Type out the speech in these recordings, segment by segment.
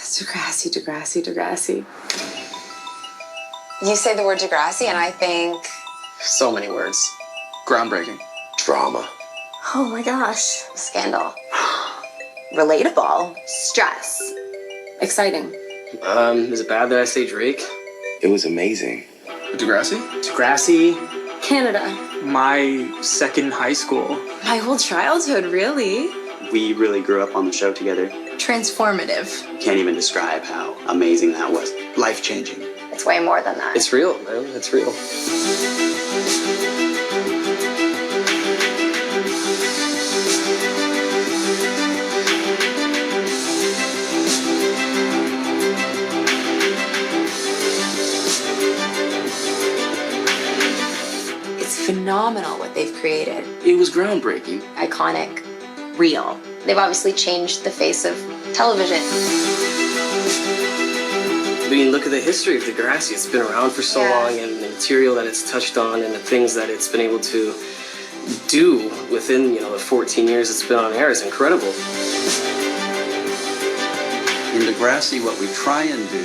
Degrassi, Degrassi, Degrassi. You say the word Degrassi, and I think... So many words. Groundbreaking. Drama. Oh my gosh. Scandal. Relatable. Stress. Exciting. Is it bad that I say Drake? It was amazing. Degrassi? Degrassi. Canada. My second high school. My whole childhood, really. We really grew up on the show together. Transformative. Can't even describe how amazing that was. Life-changing. It's way more than that. It's real, man. It's real. It's phenomenal what they've created. It was groundbreaking. Iconic. Real. They've obviously changed the face of television. I mean, look at the history of Degrassi. It's been around for so long, and the material that it's touched on and the things that it's been able to do within, the 14 years it's been on air is incredible. In Degrassi, what we try and do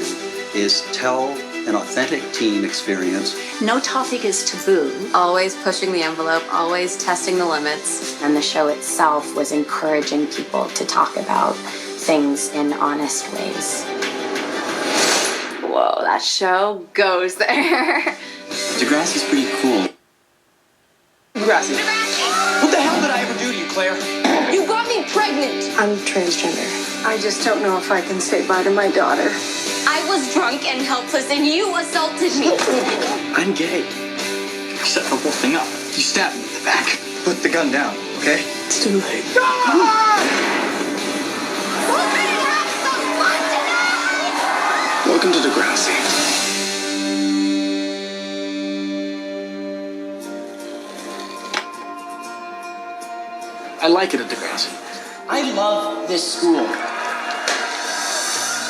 is tell an authentic teen experience. No topic is taboo. Always pushing the envelope, always testing the limits. And the show itself was encouraging people to talk about things in honest ways. Whoa, that show goes there. Degrassi's pretty cool. Degrassi. What the hell did I ever do to you, Claire? You got me pregnant! I'm transgender. I just don't know if I can say bye to my daughter. I was drunk and helpless, and you assaulted me. I'm gay. You set the whole thing up. You stabbed me in the back. Put the gun down, okay? It's too late. Welcome to Degrassi. I like it at Degrassi. I love this school.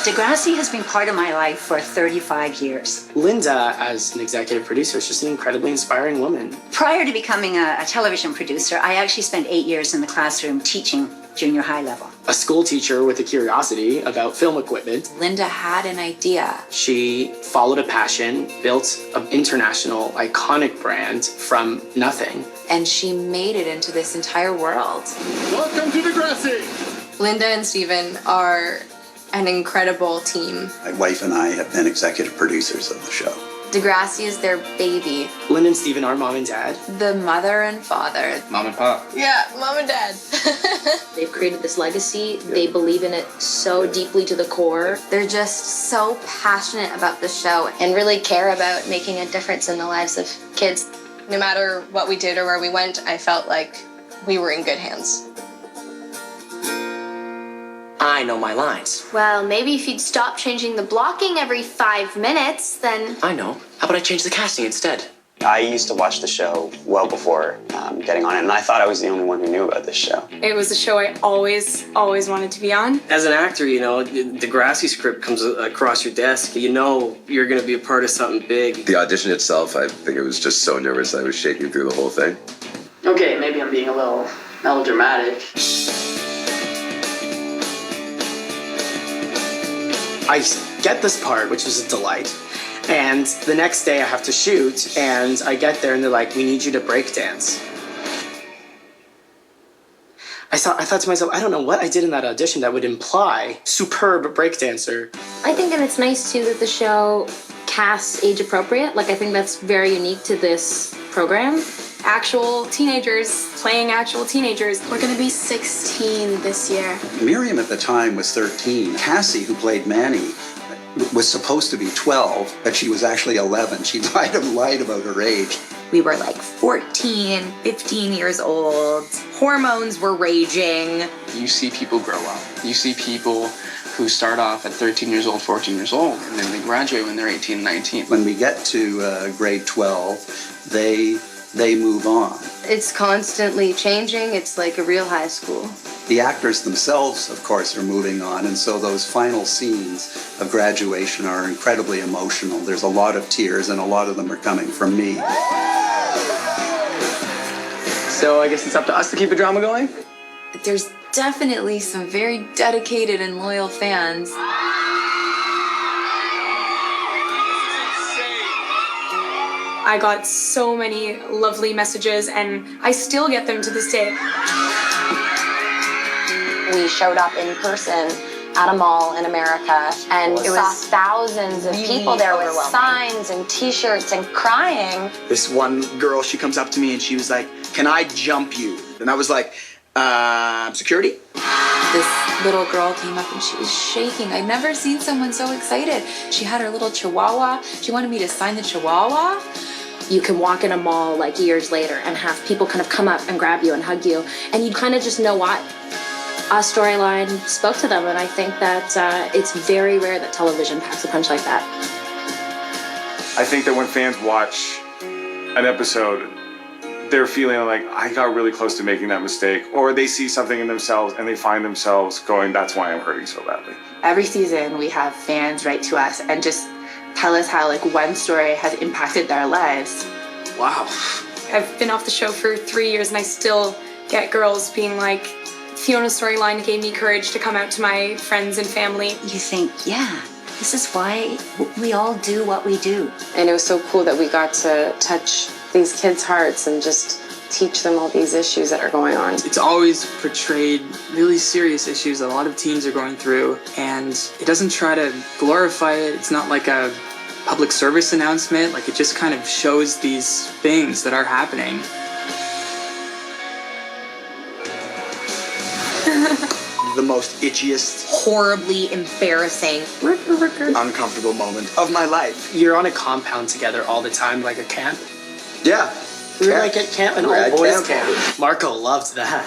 Degrassi has been part of my life for 35 years. Linda, as an executive producer, is just an incredibly inspiring woman. Prior to becoming a television producer, I actually spent 8 years in the classroom teaching junior high level. A school teacher with a curiosity about film equipment. Linda had an idea. She followed a passion, built an international iconic brand from nothing. And she made it into this entire world. Welcome to Degrassi. Linda and Steven are an incredible team. My wife and I have been executive producers of the show. Degrassi is their baby. Lynn and Steven are mom and dad. The mother and father. Mom and Pop. Yeah, mom and dad. They've created this legacy. They believe in it so deeply to the core. They're just so passionate about the show. And really care about making a difference in the lives of kids. No matter what we did or where we went, I felt like we were in good hands. I know my lines. Well, maybe if you'd stop changing the blocking every 5 minutes, then... I know. How about I change the casting instead? I used to watch the show well before getting on it, and I thought I was the only one who knew about this show. It was a show I always wanted to be on. As an actor, Degrassi script comes across your desk. You know you're going to be a part of something big. The audition itself, I think it was just so nervous I was shaking through the whole thing. Okay, maybe I'm being a little melodramatic. I get this part, which is a delight. And the next day I have to shoot, and I get there and they're like, we need you to break dance. I thought to myself, I don't know what I did in that audition that would imply superb breakdancer. I think that it's nice, too, that the show casts age appropriate. I think that's very unique to this program. Actual teenagers playing actual teenagers. We're gonna be 16 this year. Miriam at the time was 13. Cassie, who played Manny, was supposed to be 12, but she was actually 11. She lied about her age. We were like 14, 15 years old. Hormones were raging. You see people grow up. You see people who start off at 13 years old, 14 years old, and then they graduate when they're 18, 19. When we get to grade 12, they move on. It's constantly changing. It's like a real high school. The actors themselves, of course, are moving on, and so those final scenes of graduation are incredibly emotional. There's a lot of tears, and a lot of them are coming from me. So I guess it's up to us to keep the drama going? There's definitely some very dedicated and loyal fans. I got so many lovely messages, and I still get them to this day. We showed up in person at a mall in America, and it was thousands of people there with signs and t-shirts and crying. This one girl, she comes up to me and she was like, "Can I jump you?" And I was like, security? This little girl came up and she was shaking. I'd never seen someone so excited. She had her little chihuahua. She wanted me to sign the chihuahua. You can walk in a mall like years later and have people kind of come up and grab you and hug you, and you kind of just know why. Our storyline spoke to them, and I think that it's very rare that television packs a punch like that. I think that when fans watch an episode, they're feeling like, I got really close to making that mistake, or they see something in themselves and they find themselves going, that's why I'm hurting so badly. Every season we have fans write to us and just tell us how like one story has impacted their lives. Wow. I've been off the show for 3 years, and I still get girls being like, Fiona's storyline gave me courage to come out to my friends and family. You think, yeah, this is why we all do what we do. And it was so cool that we got to touch these kids' hearts and just teach them all these issues that are going on. It's always portrayed really serious issues that a lot of teens are going through, and it doesn't try to glorify it. It's not like a public service announcement. Like, it just kind of shows these things that are happening. The most itchiest, Horribly embarrassing, uncomfortable moment of my life. You're on a compound together all the time, like a camp. Yeah. We were like at camp, an We were all at boys camp. camp. Marco loved that.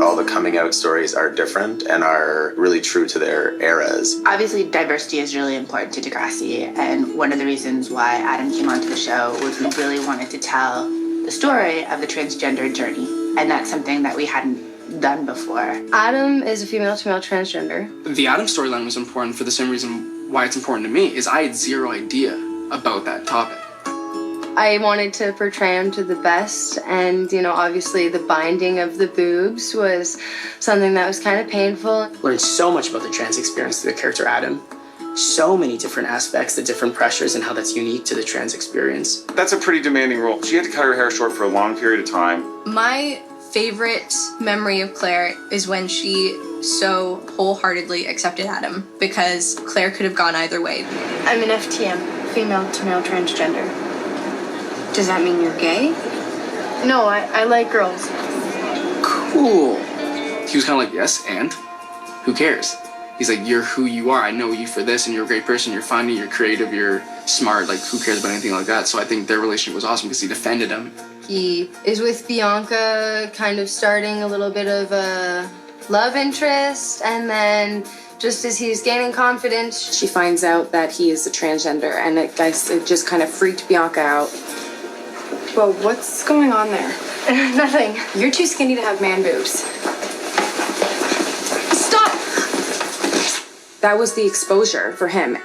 All the coming out stories are different and are really true to their eras. Obviously, diversity is really important to Degrassi, and one of the reasons why Adam came onto the show was we really wanted to tell the story of the transgender journey, and that's something that we hadn't done before. Adam is a female-to-male transgender. The Adam storyline was important for the same reason why it's important to me, is I had zero idea about that topic. I wanted to portray him to the best, and obviously the binding of the boobs was something that was kind of painful. Learned so much about the trans experience through the character Adam. So many different aspects, the different pressures, and how that's unique to the trans experience. That's a pretty demanding role. She had to cut her hair short for a long period of time. My favorite memory of Claire is when she so wholeheartedly accepted Adam, because Claire could have gone either way. I'm an FTM, female-to-male transgender. Does that mean you're gay? No, I like girls. Cool. He was kind of like, yes, and? Who cares? He's like, you're who you are. I know you for this, and you're a great person. You're funny, you're creative, you're smart. Like, who cares about anything like that? So I think their relationship was awesome because he defended him. He is with Bianca, kind of starting a little bit of a love interest, and then just as he's gaining confidence, She finds out that he is a transgender, and it just kind of freaked Bianca out. Well, what's going on there? nothing. You're too skinny to have man boobs. Stop! That was the exposure for him.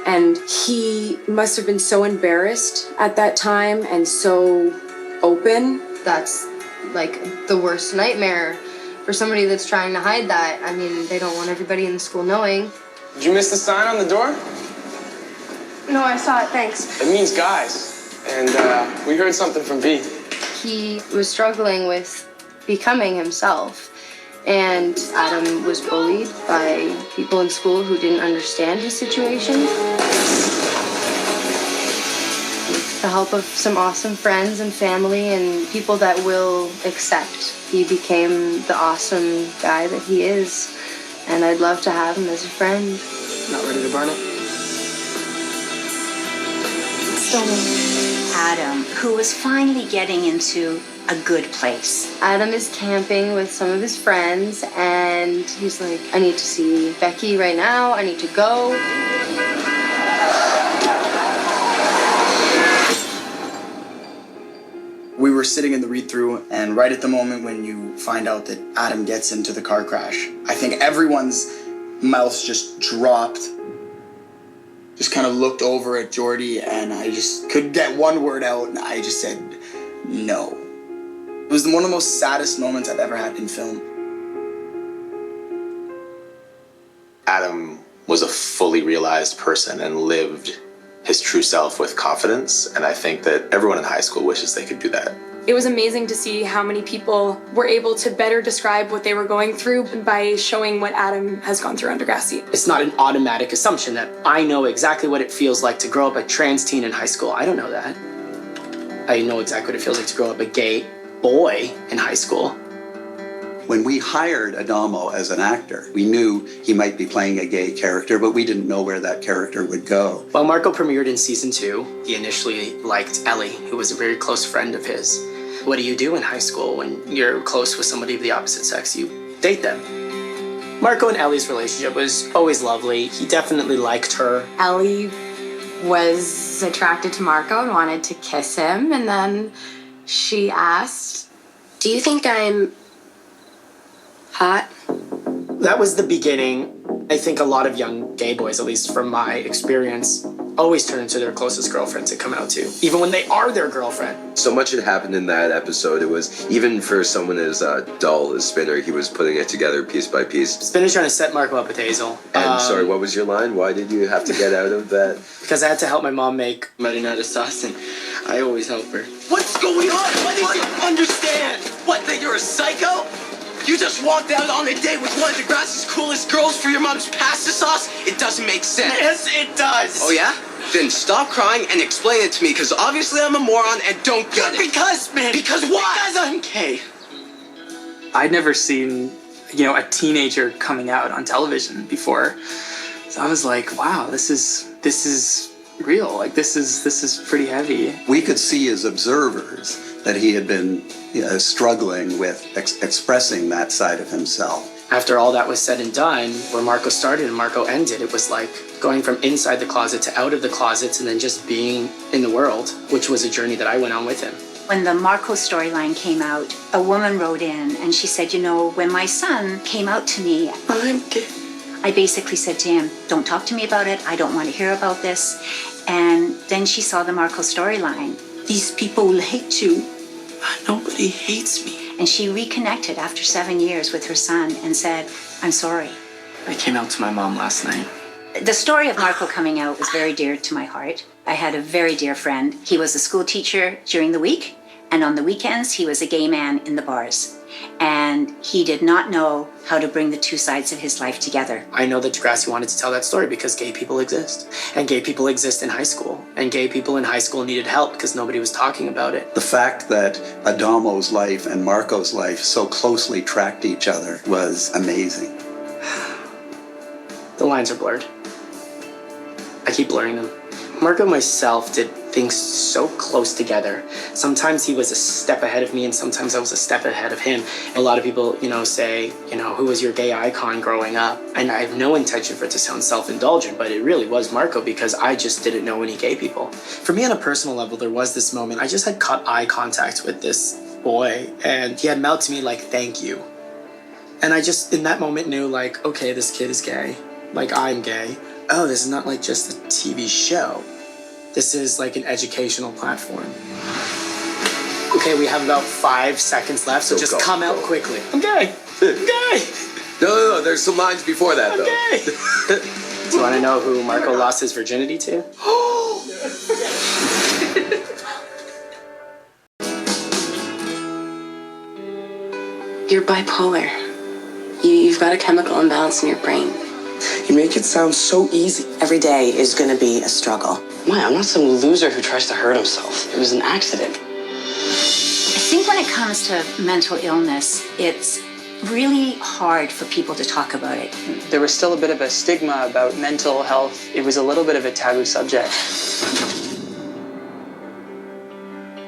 And he must have been so embarrassed at that time and so open. That's like the worst nightmare for somebody that's trying to hide that. I mean, they don't want everybody in the school knowing. Did you miss the sign on the door? No, I saw it, thanks. It means guys. And we heard something from V. He was struggling with becoming himself, and Adam was bullied by people in school who didn't understand his situation. With the help of some awesome friends and family and people that will accept, he became the awesome guy that he is, and I'd love to have him as a friend. Not ready to burn it? So Adam, who was finally getting into a good place. Adam is camping with some of his friends, and he's like, I need to see Becky right now. I need to go. We were sitting in the read-through, and right at the moment when you find out that Adam gets into the car crash, I think everyone's mouths just dropped. Just kind of looked over at Jordy, and I just couldn't get one word out, and I just said, no. was one of the most saddest moments I've ever had in film. Adam was a fully realized person and lived his true self with confidence, and I think that everyone in high school wishes they could do that. It was amazing to see how many people were able to better describe what they were going through by showing what Adam has gone through on Degrassi. It's not an automatic assumption that I know exactly what it feels like to grow up a trans teen in high school. I don't know that. I know exactly what it feels like to grow up a gay boy in high school. When we hired Adamo as an actor, we knew he might be playing a gay character, but we didn't know where that character would go. While Marco premiered in season 2, he initially liked Ellie, who was a very close friend of his. What do you do in high school when you're close with somebody of the opposite sex? You date them. Marco and Ellie's relationship was always lovely. He definitely liked her. Ellie was attracted to Marco and wanted to kiss him, and then she asked, "Do you think I'm hot?" That was the beginning. I think a lot of young gay boys, at least from my experience, always turn to their closest girlfriend to come out to, even when they are their girlfriend. So much had happened in that episode. It was, even for someone as dull as Spinner, he was putting it together piece by piece. Spinner's trying to set Marco up with Hazel. And sorry, what was your line? Why did you have to get out of that? Because I had to help my mom make marinara sauce, and I always help her. What's going on? What do you understand? What, that you're a psycho? You just walked out on a date with one of Degrassi's coolest girls for your mom's pasta sauce? It doesn't make sense. Yes, it does. Oh, yeah? Then stop crying and explain it to me, because obviously I'm a moron and don't get it. Because, man. Because what? Because I'm gay. I'd never seen, a teenager coming out on television before. So I was like, wow, this is real. Like, this is pretty heavy. We could see as observers that he had been struggling with expressing that side of himself. After all that was said and done, where Marco started and Marco ended, it was like going from inside the closet to out of the closets and then just being in the world, which was a journey that I went on with him. When the Marco storyline came out, a woman wrote in and she said, when my son came out to me, I'm gay. I basically said to him, don't talk to me about it. I don't want to hear about this. And then she saw the Marco storyline. These people will hate you. Nobody hates me. And she reconnected after 7 years with her son and said, I'm sorry. I came out to my mom last night. The story of Marco coming out was very dear to my heart. I had a very dear friend. He was a school teacher during the week, and on the weekends, he was a gay man in the bars. And he did not know how to bring the two sides of his life together. I know that Degrassi wanted to tell that story because gay people exist. And gay people exist in high school. And gay people in high school needed help because nobody was talking about it. The fact that Adamo's life and Marco's life so closely tracked each other was amazing. The lines are blurred. I keep blurring them. Marco and myself did things so close together. Sometimes he was a step ahead of me and sometimes I was a step ahead of him. A lot of people, say, who was your gay icon growing up? And I have no intention for it to sound self-indulgent, but it really was Marco because I just didn't know any gay people. For me on a personal level, there was this moment. I just had caught eye contact with this boy and he had mouthed to me like, thank you. And I just, in that moment, knew like, okay, this kid is gay. Like, I'm gay. Oh, this is not like just a TV show. This is like an educational platform. Okay, we have about 5 seconds left, so just come out quickly. I'm gay. I'm gay. No, there's some lines before that, though. I'm gay. Do you want to know who Marco lost his virginity to? You're bipolar. You've got a chemical imbalance in your brain. You make it sound so easy. Every day is gonna be a struggle. Why? I'm not some loser who tries to hurt himself. It was an accident. I think when it comes to mental illness, it's really hard for people to talk about it. There was still a bit of a stigma about mental health. It was a little bit of a taboo subject.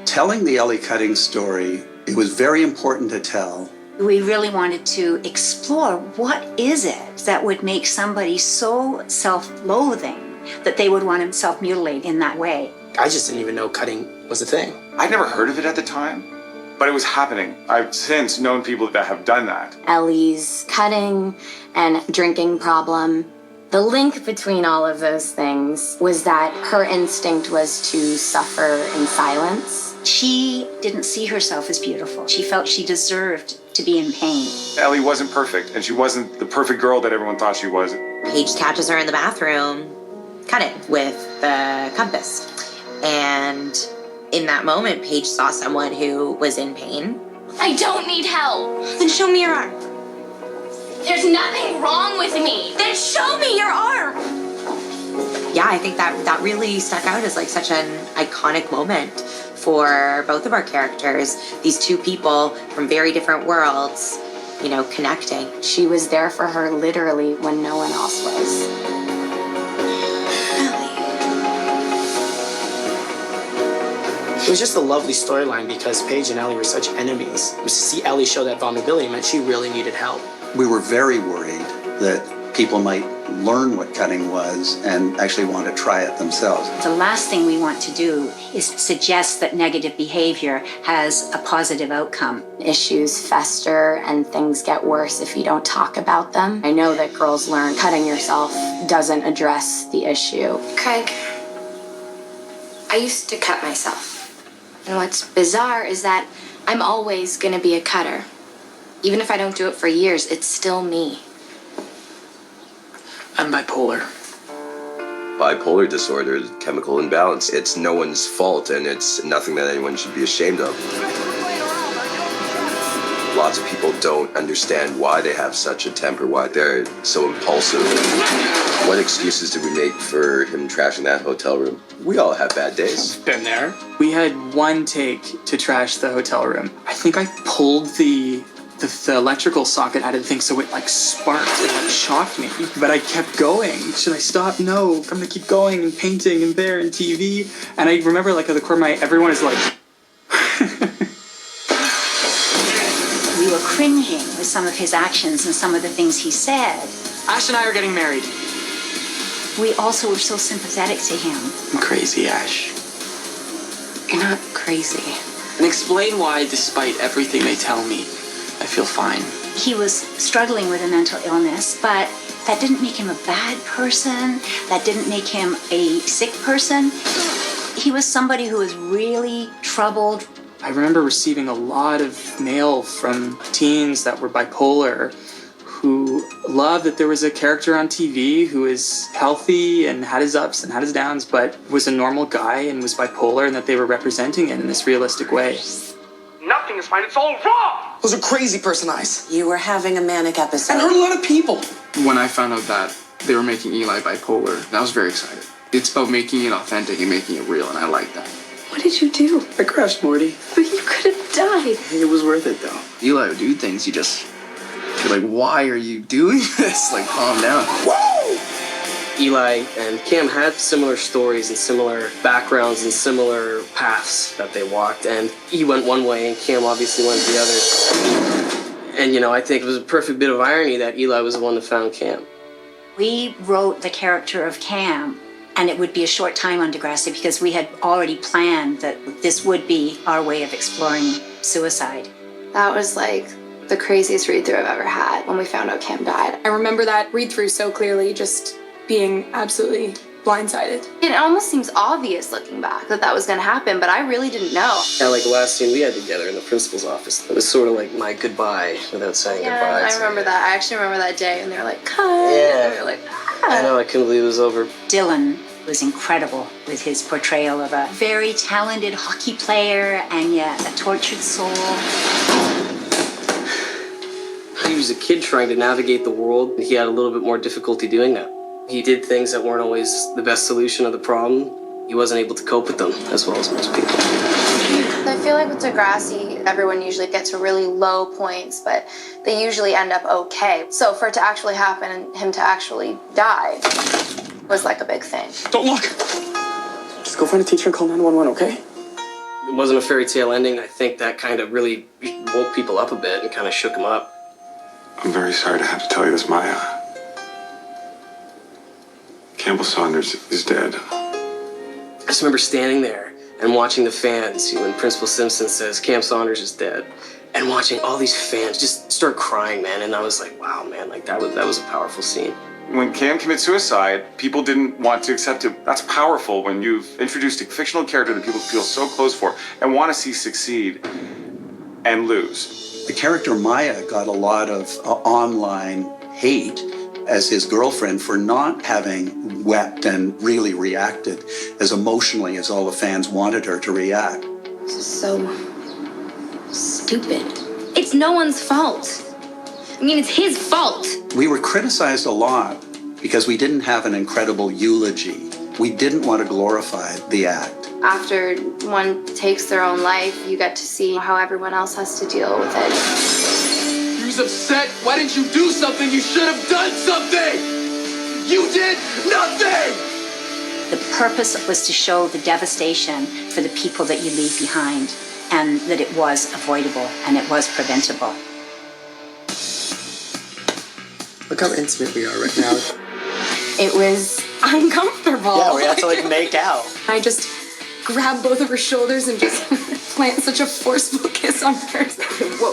Telling the Ellie Cutting story, it was very important to tell. We really wanted to explore what is it that would make somebody so self-loathing that they would want to self-mutilate in that way. I just didn't even know cutting was a thing. I'd never heard of it at the time, but it was happening. I've since known people that have done that. Ellie's cutting and drinking problem, The link between all of those things was that her instinct was to suffer in silence. She didn't see herself as beautiful. She felt she deserved to be in pain. Ellie wasn't perfect, and she wasn't the perfect girl that everyone thought she was. Paige catches her in the bathroom, cutting with the compass. And in that moment, Paige saw someone who was in pain. I don't need help. Then show me your arm. There's nothing wrong with me. Then show me your arm. Yeah, I think that really stuck out as like such an iconic moment for both of our characters. These two people from very different worlds, you know, connecting. She was there for her literally when no one else was. It was just a lovely storyline because Paige and Ellie were such enemies. To see Ellie show that vulnerability meant she really needed help. We were very worried that people might learn what cutting was and actually want to try it themselves. The last thing we want to do is suggest that negative behavior has a positive outcome. Issues fester and things get worse if you don't talk about them. I know that girls learn cutting yourself doesn't address the issue. Craig, I used to cut myself. And what's bizarre is that I'm always gonna be a cutter. Even if I don't do it for years, it's still me. I'm bipolar. Bipolar disorder is chemical imbalance. It's no one's fault, and it's nothing that anyone should be ashamed of. Lots of people don't understand why they have such a temper, why they're so impulsive. What excuses did we make for him trashing that hotel room? We all have bad days. Been there. We had one take to trash the hotel room. I think I pulled the electrical socket out of the thing, so it like sparked and like shocked me. But I kept going. Should I stop? No. I'm gonna keep going and painting and there and TV. And I remember like at the corner of my everyone is like. We were cringing with some of his actions and some of the things he said. Ash and I are getting married. We also were so sympathetic to him. I'm crazy, Ash. You're not crazy. And explain why, despite everything they tell me, I feel fine. He was struggling with a mental illness, but that didn't make him a bad person. That didn't make him a sick person. He was somebody who was really troubled. I remember receiving a lot of mail from teens that were bipolar who loved that there was a character on TV who is healthy and had his ups and had his downs, but was a normal guy and was bipolar, and that they were representing it in this realistic way. Nothing is fine, it's all wrong! Those are crazy person eyes. You were having a manic episode. And hurt a lot of people. When I found out that they were making Eli bipolar, I was very excited. It's about making it authentic and making it real, and I like that. What did you do? I crashed, Morty. But you could have died. It was worth it, though. Eli would do things you're like, why are you doing this? Like, calm down. Woo! Eli and Cam had similar stories and similar backgrounds and similar paths that they walked, and he went one way and Cam obviously went the other. And, you know, I think it was a perfect bit of irony that Eli was the one that found Cam. We wrote the character of Cam, and it would be a short time on Degrassi because we had already planned that this would be our way of exploring suicide. That was like the craziest read-through I've ever had when we found out Cam died. I remember that read-through so clearly, just being absolutely blindsided. It almost seems obvious looking back that was going to happen, but I really didn't know. Yeah, like the last scene we had together in the principal's office. It was sort of like my goodbye without saying goodbye. I remember that. I actually remember that day, and they were like, cut. Yeah. And we were like, I know, I couldn't believe it was over. Dylan was incredible with his portrayal of a very talented hockey player and yet a tortured soul. He was a kid trying to navigate the world. He had a little bit more difficulty doing that. He did things that weren't always the best solution of the problem. He wasn't able to cope with them as well as most people. I feel like with Degrassi, everyone usually gets to really low points, but they usually end up okay. So for it to actually happen and him to actually die was like a big thing. Don't look! Just go find a teacher and call 911, okay? It wasn't a fairy tale ending. I think that kind of really woke people up a bit and kind of shook them up. I'm very sorry to have to tell you this, Maya. Campbell Saunders is dead. I just remember standing there and watching the fans when Principal Simpson says Cam Saunders is dead, and watching all these fans just start crying, man. And I was like, wow, man, like that was a powerful scene. When Cam commits suicide, people didn't want to accept it. That's powerful when you've introduced a fictional character that people feel so close for and want to see succeed and lose. The character Maya got a lot of online hate as his girlfriend for not having wept and really reacted as emotionally as all the fans wanted her to react. This is so stupid. It's no one's fault. I mean, it's his fault. We were criticized a lot because we didn't have an incredible eulogy. We didn't want to glorify the act. After one takes their own life, you get to see how everyone else has to deal with it. You was upset? Why didn't you do something? You should have done something! You did nothing! The purpose was to show the devastation for the people that you leave behind, and that it was avoidable and it was preventable. Look how intimate we are right now. It was uncomfortable. Yeah, we had to like make out. I just grabbed both of her shoulders and just plant such a forceful kiss on hers. Whoa.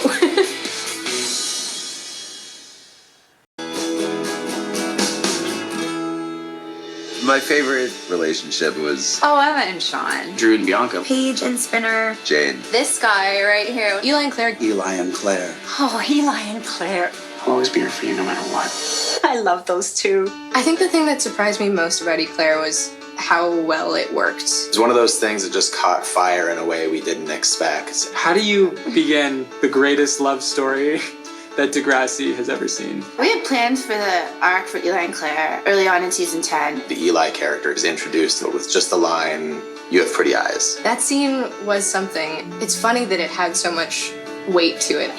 My favorite relationship was Oh, Emma and Sean. Drew and Bianca. Paige and Spinner. Jane. This guy right here. Eli and Claire. Eli and Claire. Oh, Eli and Claire. I'll always be here for you no matter what. I love those two. I think the thing that surprised me most about Eclair was how well it worked. It's one of those things that just caught fire in a way we didn't expect. How do you begin the greatest love story that Degrassi has ever seen? We had planned for the arc for Eli and Claire early on in season 10. The Eli character is introduced with just the line, "You have pretty eyes." That scene was something. It's funny that it had so much weight to it.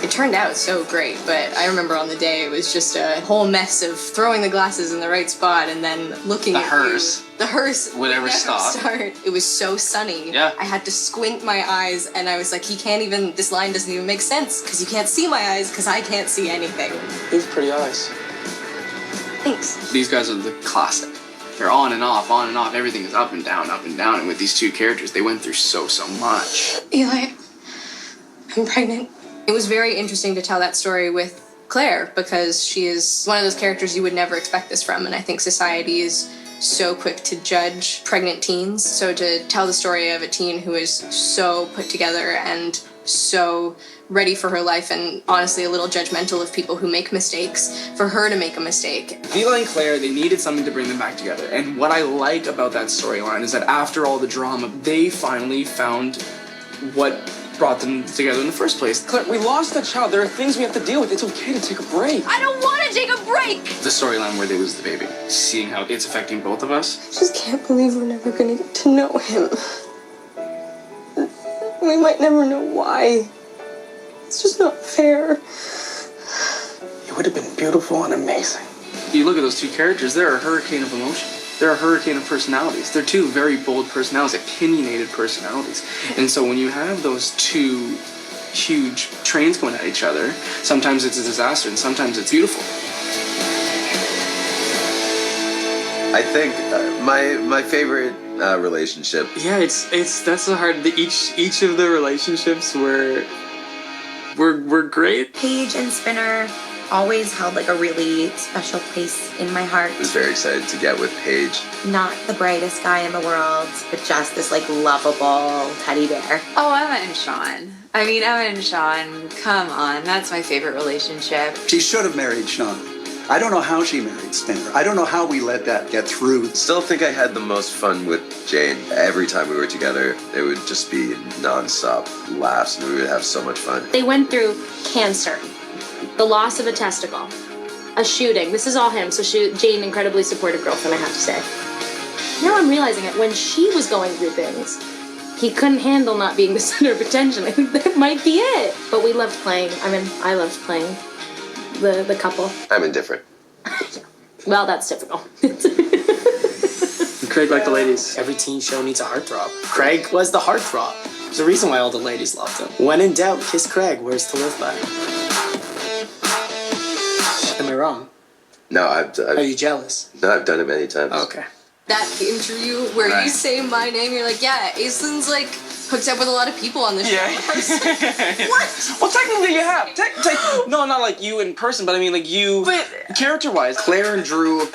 It turned out so great, but I remember on the day it was just a whole mess of throwing the glasses in the right spot and then looking at hearse. The hearse Would ever never stop. start. It was so sunny. Yeah. I had to squint my eyes and I was like, this line doesn't even make sense because you can't see my eyes because I can't see anything. You have pretty eyes. Thanks. These guys are the classic. They're on and off, everything is up and down, and with these two characters, they went through so much. Eli, I'm pregnant. It was very interesting to tell that story with Claire because she is one of those characters you would never expect this from, and I think society is so quick to judge pregnant teens. So to tell the story of a teen who is so put together and so ready for her life and honestly a little judgmental of people who make mistakes, for her to make a mistake. Eli and Claire, they needed something to bring them back together. And what I like about that storyline is that after all the drama, they finally found what brought them together in the first place. Claire, we lost a child. There are things we have to deal with. It's okay to take a break. I don't want to take a break! The storyline where they lose the baby, seeing how it's affecting both of us. I just can't believe we're never gonna get to know him. We might never know why. It's just not fair. It would have been beautiful and amazing. You look at those two characters, they're a hurricane of emotion. They're a hurricane of personalities. They're two very bold personalities, opinionated personalities. And so when you have those two huge trains going at each other, sometimes it's a disaster and sometimes it's beautiful. I think my favorite relationship. Yeah, that's so hard. Each of the relationships were great. Paige and Spinner always held like a really special place in my heart. I was very excited to get with Paige. Not the brightest guy in the world, but just this like lovable teddy bear. Oh, Emma and Sean. I mean, Emma and Sean, come on, that's my favorite relationship. She should have married Sean. I don't know how she married Spinner. I don't know how we let that get through. Still think I had the most fun with Jane. Every time we were together, it would just be nonstop laughs and we would have so much fun. They went through cancer, the loss of a testicle, a shooting. This is all him. So Jane, incredibly supportive girlfriend, I have to say. Now I'm realizing it. When she was going through things, he couldn't handle not being the center of attention. I think that might be it. But we loved playing. I loved playing the couple. I'm indifferent. Well, that's difficult. Craig liked the ladies. Every teen show needs a heartthrob. Craig was the heartthrob. There's a reason why all the ladies loved him. When in doubt, kiss Craig. Words to live by. Am I wrong? No, Are you jealous? No, I've done it many times. Okay. That interview where you say my name, you're like, yeah, Aislin's like hooked up with a lot of people on the show. What? Well, technically you have. No, not like you in person, but I mean like you character-wise. Claire and Drew, I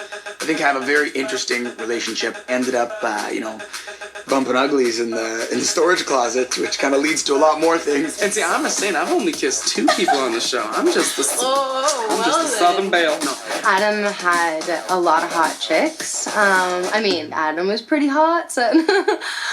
think, have a very interesting relationship. Ended up, bumping uglies in the storage closet, which kind of leads to a lot more things. And see, I'm a saint. I've only kissed 2 people on the show. I'm just the Southern Belle. No. Adam had a lot of hot chicks. I mean, Adam was pretty hot, so.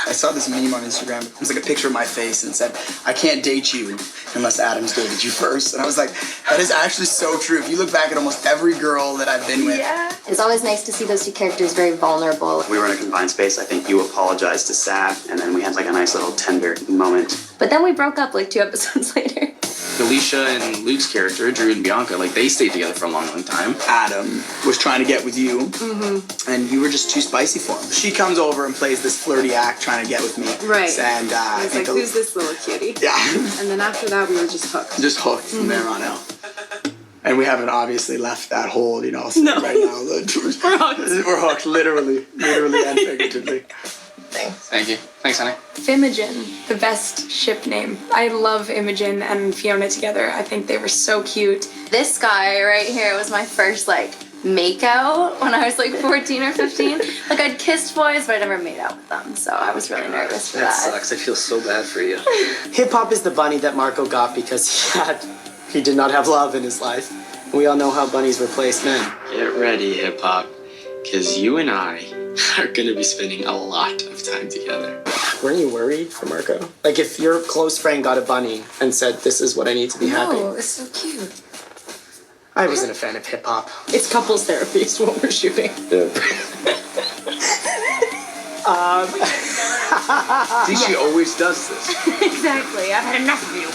I saw this meme on Instagram. It was like a picture of my face and it said, "I can't date you unless Adam's dated you first." And I was like, that is actually so true. If you look back at almost every girl that I've been with. Yeah. It's always nice to see those 2 characters very vulnerable. We were in a confined space. I think you apologized to Sav, and then we had like a nice little tender moment. But then we broke up like 2 episodes later. Alicia and Luke's character, Drew and Bianca, like they stayed together for a long, long time. Adam was trying to get with you, and you were just too spicy for him. She comes over and plays this flirty act trying to get with me. Right. And I was like, who's this little cutie? Yeah. And then after that, we were just hooked. Just hooked from there on out. And we haven't obviously left that hold, you know, No. right now. We're hooked. We're hooked, literally and figuratively. Thank you. Thanks, honey. Imogen, the best ship name. I love Imogen and Fiona together. I think they were so cute. This guy right here was my first, like, make-out when I was, like, 14 or 15. Like, I'd kissed boys, but I never made out with them, so I was really nervous for that. sucks. I feel so bad for you. Hip-hop is the bunny that Marco got because he did not have love in his life. We all know how bunnies replace men. Get ready, hip-hop, because you and I are going to be spending a lot of time together. Weren't you worried for Marco? Like if your close friend got a bunny and said, "This is what I need to be happy." No, it's so cute. I wasn't a fan of hip-hop. It's couples therapy is what we're shooting. Yeah. See, she always does this. Exactly. I've had enough of you.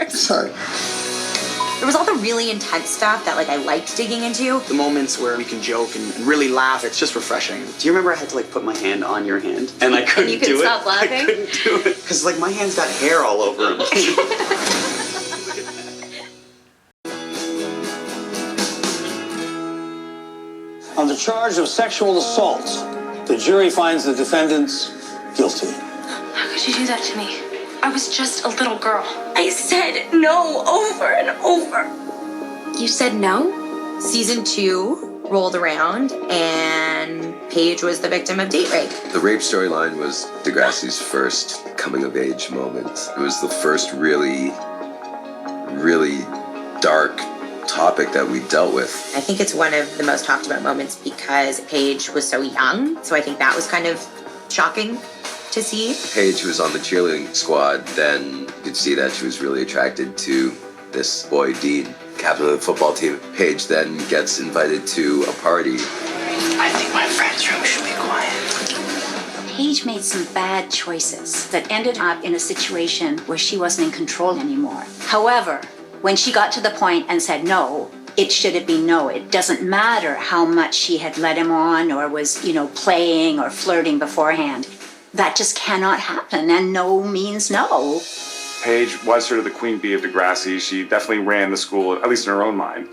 Sorry. There was all the really intense stuff that, like, I liked digging into. The moments where we can joke and really laugh, it's just refreshing. Do you remember I had to like put my hand on your hand and I couldn't you couldn't do it? stop laughing? I couldn't do it because like my hand's got hair all over them. On the charge of sexual assault, the jury finds the defendants guilty. How could you do that to me? I was just a little girl. I said no over and over. You said no? Season 2 rolled around and Paige was the victim of date rape. The rape storyline was Degrassi's first coming-of-age moment. It was the first really, really dark topic that we dealt with. I think it's one of the most talked about moments because Paige was so young. So I think that was kind of shocking to see. Paige was on the cheerleading squad, then you could see that she was really attracted to this boy, Dean, captain of the football team. Paige then gets invited to a party. I think my friend's room should be quiet. Paige made some bad choices that ended up in a situation where she wasn't in control anymore. However, when she got to the point and said no, it should have been no. It doesn't matter how much she had led him on or was, playing or flirting beforehand. That just cannot happen, and no means no. Paige was sort of the queen bee of Degrassi. She definitely ran the school, at least in her own mind,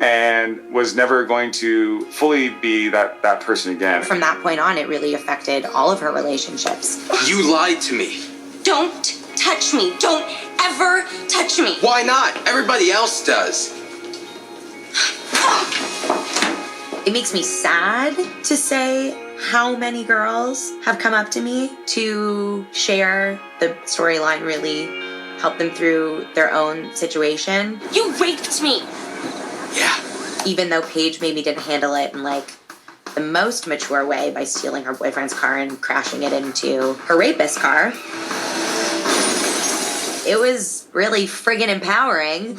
and was never going to fully be that person again. From that point on, it really affected all of her relationships. You lied to me. Don't touch me. Don't ever touch me. Why not? Everybody else does. It makes me sad to say how many girls have come up to me to share the storyline, really help them through their own situation. You raped me. Yeah. Even though Paige maybe didn't handle it in like the most mature way by stealing her boyfriend's car and crashing it into her rapist's car. It was really friggin' empowering.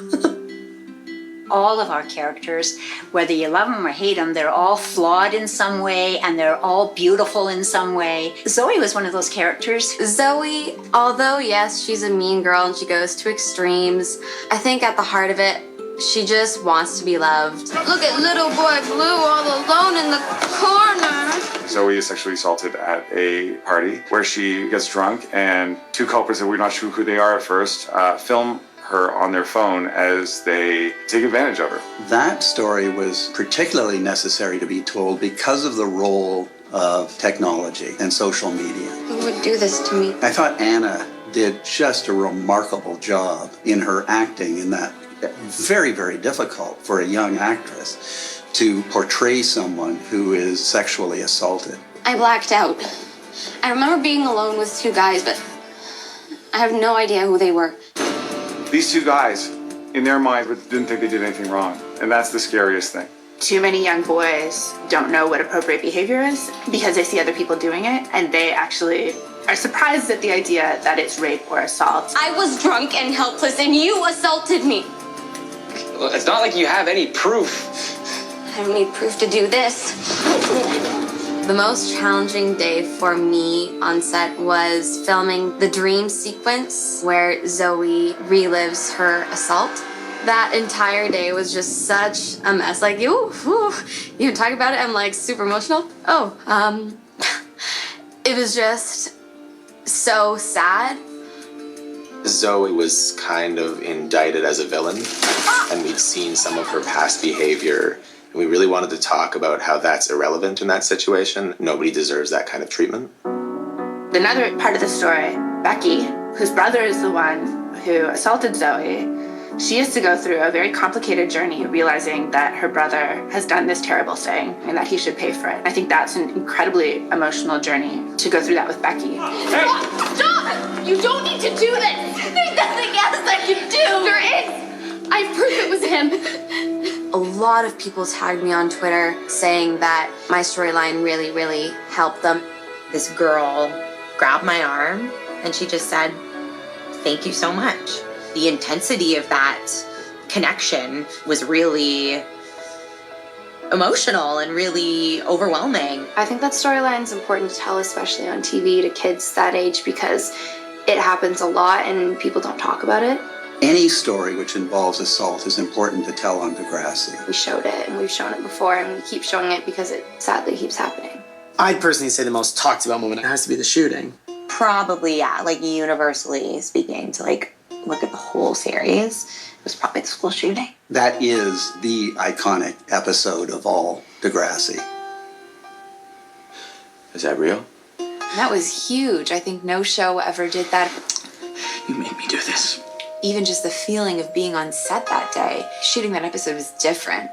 All of our characters, whether you love them or hate them, they're all flawed in some way and they're all beautiful in some way. Zoe was one of those characters. Zoe, although yes, she's a mean girl and she goes to extremes, I think at the heart of it, she just wants to be loved. Look at little boy Blue all alone in the corner. Zoe is sexually assaulted at a party where she gets drunk and 2 culprits that we're not sure who they are at first film her on their phone as they take advantage of her. That story was particularly necessary to be told because of the role of technology and social media. Who would do this to me? I thought Anna did just a remarkable job in her acting in that very, very difficult for a young actress to portray someone who is sexually assaulted. I blacked out. I remember being alone with two guys, but I have no idea who they were. These two guys, in their minds, didn't think they did anything wrong. And that's the scariest thing. Too many young boys don't know what appropriate behavior is because they see other people doing it, and they actually are surprised at the idea that it's rape or assault. I was drunk and helpless, and you assaulted me. Well, it's not like you have any proof. I don't need proof to do this. The most challenging day for me on set was filming the dream sequence where Zoe relives her assault. That entire day was just such a mess. Like, you talk about it, I'm like super emotional. It was just so sad. Zoe was kind of indicted as a villain, and we'd seen some of her past behavior. And we really wanted to talk about how that's irrelevant in that situation. Nobody deserves that kind of treatment. Another part of the story, Becky, whose brother is the one who assaulted Zoe, she has to go through a very complicated journey realizing that her brother has done this terrible thing and that he should pay for it. I think that's an incredibly emotional journey to go through that with Becky. Hey! Stop! You don't need to do this! There's nothing else I can do! There is! I prove it was him. A lot of people tagged me on Twitter saying that my storyline really, really helped them. This girl grabbed my arm and she just said, "Thank you so much." The intensity of that connection was really emotional and really overwhelming. I think that storyline is important to tell, especially on TV to kids that age, because it happens a lot and people don't talk about it. Any story which involves assault is important to tell on Degrassi. We showed it, and we've shown it before, and we keep showing it because it sadly keeps happening. I'd personally say the most talked about moment has to be the shooting. Probably, yeah, like universally speaking, to like look at the whole series, it was probably the school shooting. That is the iconic episode of all Degrassi. Is that real? That was huge. I think no show ever did that. You made me do this. Even just the feeling of being on set that day, shooting that episode was different.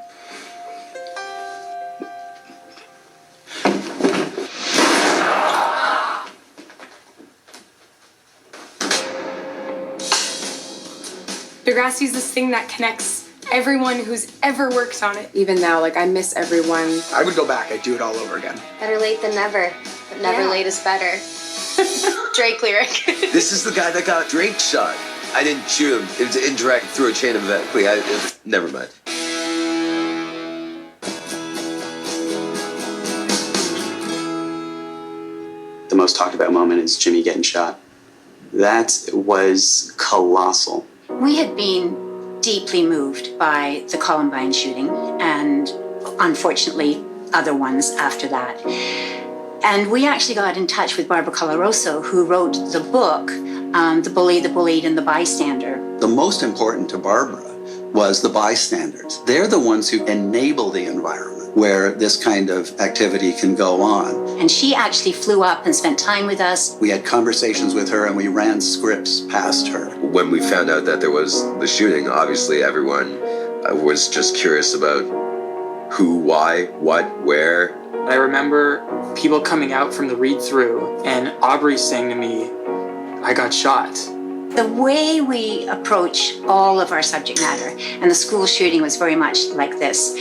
Degrassi is this thing that connects everyone who's ever worked on it. Even now, like, I miss everyone. I would go back. I'd do it all over again. Better late than never, but never late is better. Drake lyric. This is the guy that got Drake shot. I didn't shoot him. It was indirect through a chain of events. Never mind. The most talked about moment is Jimmy getting shot. That was colossal. We had been deeply moved by the Columbine shooting and unfortunately other ones after that. And we actually got in touch with Barbara Colaroso, who wrote the book, The Bully, the Bullied, and the Bystander. The most important to Barbara was the bystanders. They're the ones who enable the environment where this kind of activity can go on. And she actually flew up and spent time with us. We had conversations with her and we ran scripts past her. When we found out that there was the shooting, obviously everyone was just curious about who, why, what, where. I remember people coming out from the read-through and Aubrey saying to me, "I got shot." The way we approach all of our subject matter, and the school shooting was very much like this,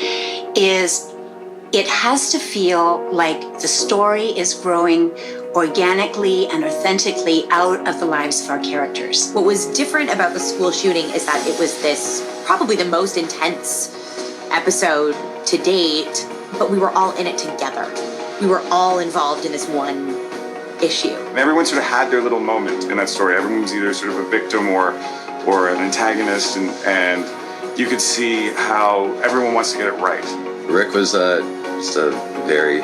is it has to feel like the story is growing organically and authentically out of the lives of our characters. What was different about the school shooting is that it was this, probably the most intense episode to date, but we were all in it together. We were all involved in this one issue. And everyone sort of had their little moment in that story. Everyone was either sort of a victim or an antagonist, and you could see how everyone wants to get it right. Rick was just a very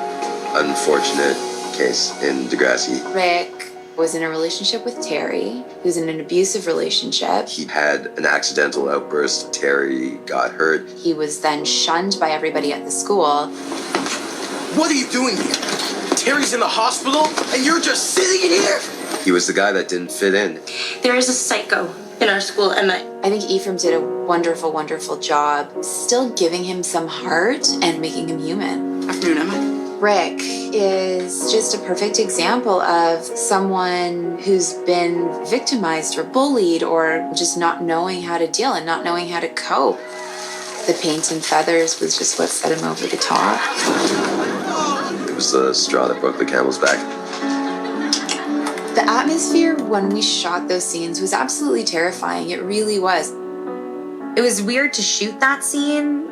unfortunate case in Degrassi. Rick was in a relationship with Terry. He was in an abusive relationship. He had an accidental outburst. Terry got hurt. He was then shunned by everybody at the school. What are you doing here? Terry's in the hospital, and you're just sitting in here? He was the guy that didn't fit in. There is a psycho in our school, and I think Ephraim did a wonderful, wonderful job still giving him some heart and making him human. Afternoon, Emma. Rick is just a perfect example of someone who's been victimized or bullied or just not knowing how to deal and not knowing how to cope. The paint and feathers was just what set him over the top. It was the straw that broke the camel's back. The atmosphere when we shot those scenes was absolutely terrifying. It really was. it was weird to shoot that scene.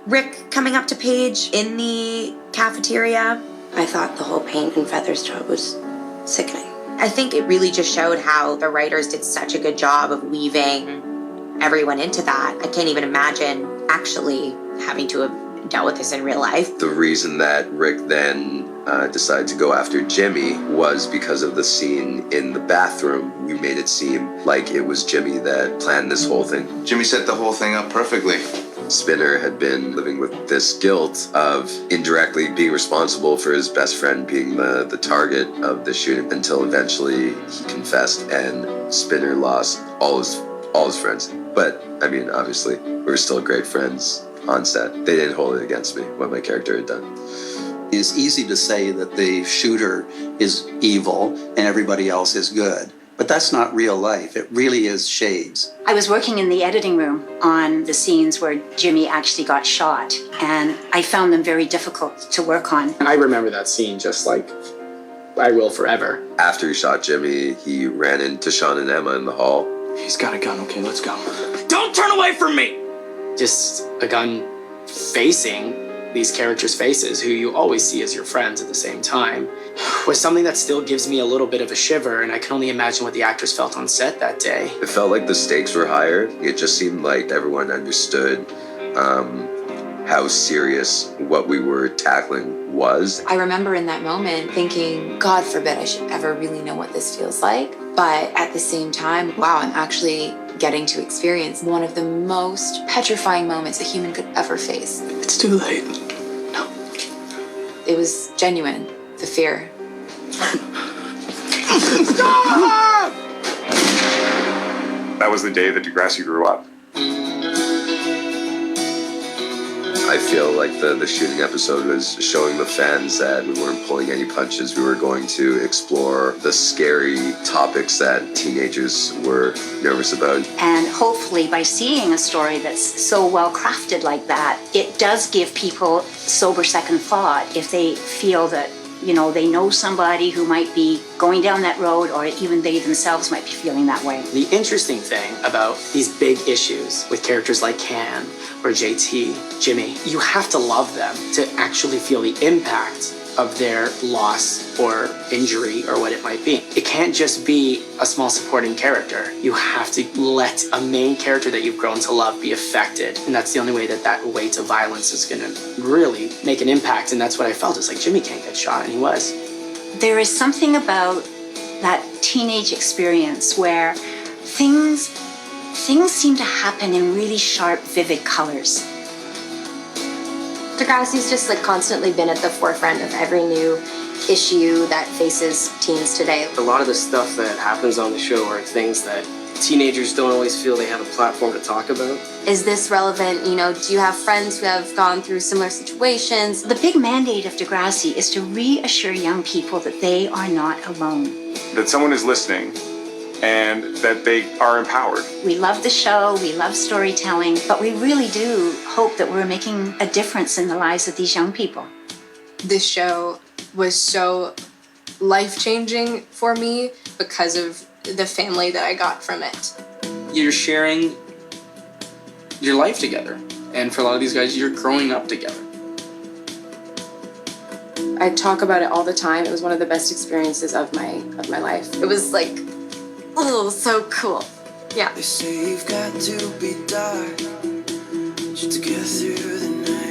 Rick coming up to Paige in the cafeteria. I thought the whole paint and feathers job was sickening. I think it really just showed how the writers did such a good job of weaving everyone into that. I can't even imagine actually having to have dealt with this in real life. The reason that Rick then decided to go after Jimmy was because of the scene in the bathroom. We made it seem like it was Jimmy that planned this whole thing. Jimmy set the whole thing up perfectly. Spinner had been living with this guilt of indirectly being responsible for his best friend being the target of the shooting until eventually he confessed and Spinner lost all his friends. But, I mean, obviously, we were still great friends on set. They didn't hold it against me, what my character had done. It's easy to say that the shooter is evil and everybody else is good. But that's not real life. It really is shades. I was working in the editing room on the scenes where Jimmy actually got shot, and I found them very difficult to work on. I remember that scene just like I will forever. After he shot Jimmy, he ran into Sean and Emma in the hall. He's got a gun, okay, let's go. Don't turn away from me! Just a gun facing these characters' faces, who you always see as your friends at the same time, was something that still gives me a little bit of a shiver, and I can only imagine what the actors felt on set that day. It felt like the stakes were higher. It just seemed like everyone understood how serious what we were tackling was. I remember in that moment thinking, God forbid I should ever really know what this feels like. But at the same time, wow, I'm actually getting to experience one of the most petrifying moments a human could ever face. It's too late. No. It was genuine, the fear. Stop! That was the day that Degrassi grew up. I feel like the shooting episode was showing the fans that we weren't pulling any punches. We were going to explore the scary topics that teenagers were nervous about. And hopefully by seeing a story that's so well crafted like that, it does give people sober second thought if they feel that, you know, they know somebody who might be going down that road, or even they themselves might be feeling that way. The interesting thing about these big issues with characters like Cam or JT, Jimmy, you have to love them to actually feel the impact of their loss or injury or what it might be. It can't just be a small supporting character. You have to let a main character that you've grown to love be affected. And that's the only way that weight of violence is gonna really make an impact. And that's what I felt. It's like Jimmy can't get shot, and he was. There is something about that teenage experience where things seem to happen in really sharp, vivid colors. Degrassi's just like constantly been at the forefront of every new issue that faces teens today. A lot of the stuff that happens on the show are things that teenagers don't always feel they have a platform to talk about. Is this relevant? You know, do you have friends who have gone through similar situations? The big mandate of Degrassi is to reassure young people that they are not alone. That someone is listening and that they are empowered. We love the show, we love storytelling, but we really do hope that we're making a difference in the lives of these young people. This show was so life-changing for me because of the family that I got from it. You're sharing your life together. And for a lot of these guys, you're growing up together. I talk about it all the time. It was one of the best experiences of my life. It was like, oh, so cool. Yeah. They say you've got to be dark just to get through the night.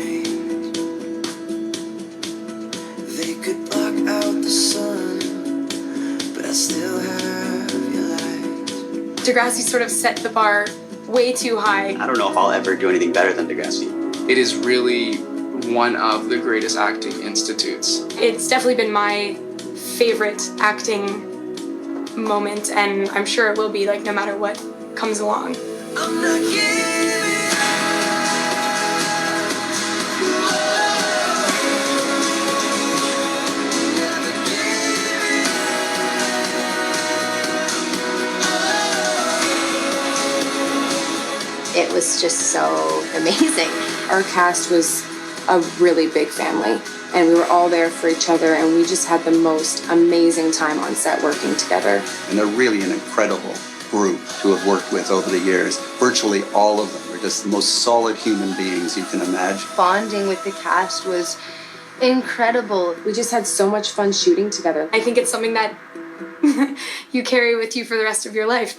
They could block out the sun, but I still have your light. Degrassi sort of set the bar way too high. I don't know if I'll ever do anything better than Degrassi. It is really one of the greatest acting institutes. It's definitely been my favorite acting moment, and I'm sure it will be, like, no matter what comes along. It was just so amazing. Our cast was a really big family, and we were all there for each other, and we just had the most amazing time on set working together. And they're really an incredible group to have worked with over the years. Virtually all of them are just the most solid human beings you can imagine. Bonding with the cast was incredible. We just had so much fun shooting together. I think it's something that you carry with you for the rest of your life.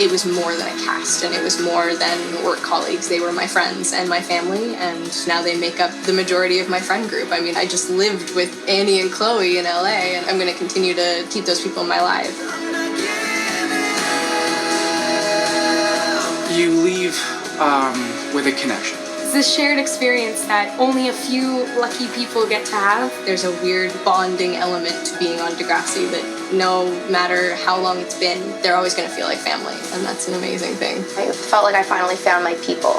It was more than a cast, and it was more than work colleagues. They were my friends and my family, and now they make up the majority of my friend group. I mean, I just lived with Annie and Chloe in LA, and I'm going to continue to keep those people in my life. You leave with a connection. It's a shared experience that only a few lucky people get to have. There's a weird bonding element to being on Degrassi that no matter how long it's been, they're always going to feel like family, and that's an amazing thing. I felt like I finally found my people.